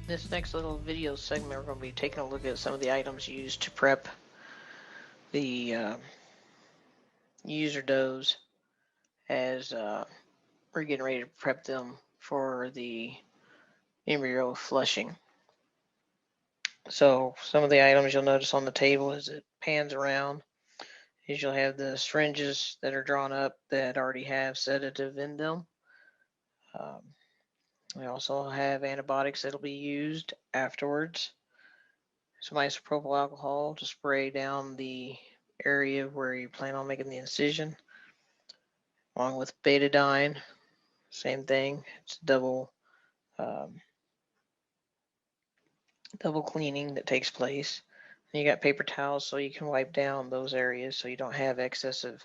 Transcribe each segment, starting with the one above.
This next little video segment, we're going to be taking a look at some of the items used to prep the user does as we're getting ready to prep them for the embryo flushing. So some of the items you'll notice on the table as it pans around is you'll have the syringes that are drawn up that already have sedative in them. We also have antibiotics that'll be used afterwards. Some isopropyl alcohol to spray down the area where you plan on making the incision, along with betadine. Same thing. It's double cleaning that takes place. And you got paper towels so you can wipe down those areas so you don't have excessive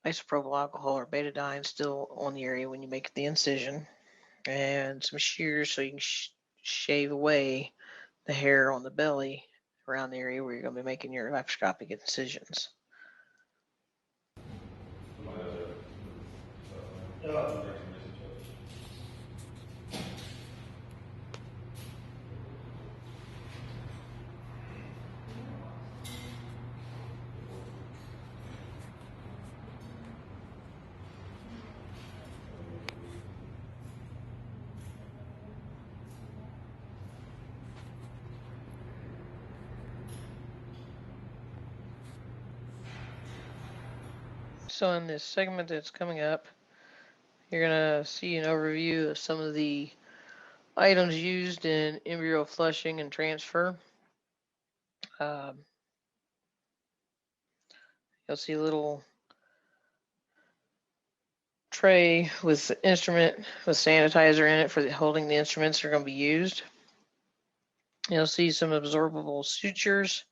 isopropyl alcohol or betadine still on the area when you make the incision. And some shears so you can shave away the hair on the belly around the area where you're going to be making your laparoscopic incisions. So in this segment that's coming up, you're going to see an overview of some of the items used in embryo flushing and transfer. You'll see a little tray with the instrument with sanitizer in it for holding the instruments that are going to be used. You'll see some absorbable sutures,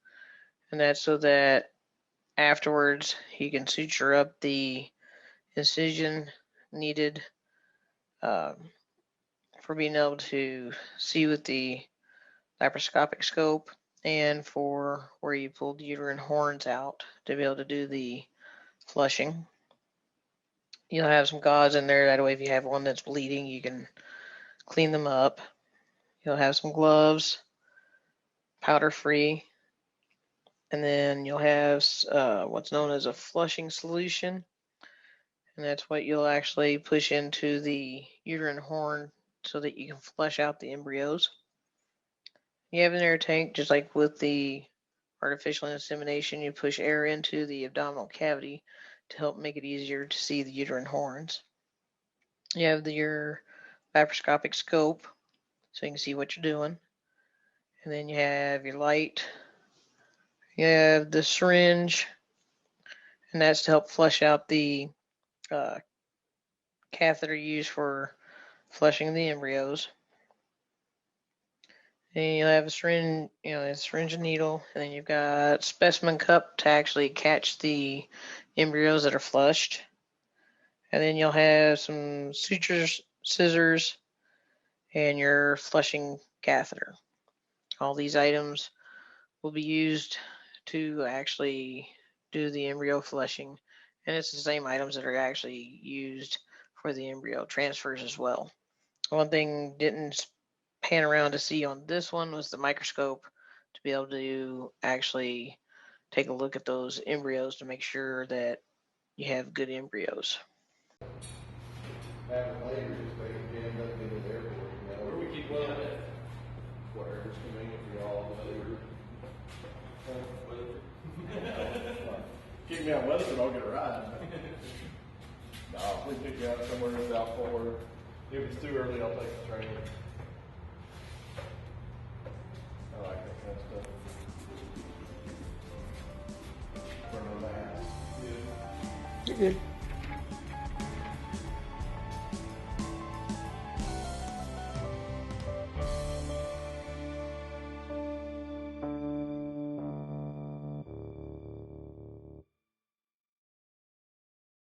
and that's so that afterwards you can suture up the incision needed for being able to see with the laparoscopic scope and for where you pull the uterine horns out to be able to do the flushing. You'll have some gauze in there, that way if you have one that's bleeding you can clean them up. You'll have some gloves, powder free, and then you'll have what's known as a flushing solution, and that's what you'll actually push into the uterine horn so that you can flush out the embryos. You have an air tank, just like with the artificial insemination, you push air into the abdominal cavity to help make it easier to see the uterine horns. You have your laparoscopic scope so you can see what you're doing. And then you have your light. You have the syringe, and that's to help flush out the catheter used for flushing the embryos. And you'll have a syringe, a syringe and needle, and then you've got specimen cup to actually catch the embryos that are flushed. And then you'll have some sutures, scissors, and your flushing catheter. All these items will be used to actually do the embryo flushing, and it's the same items that are actually used for the embryo transfers as well. One thing didn't pan around to see on this one was the microscope to be able to actually take a look at those embryos to make sure that you have good embryos. Have it later, just make it jammed up into the airport. Where we keep one of it. Wherever's convenient for y'all. Keep me on Weatherford, I'll get a ride. No, we pick you up somewhere in South Florida. If it's too early, I'll take the train. I like that kind of stuff. Burn on the house. You're good.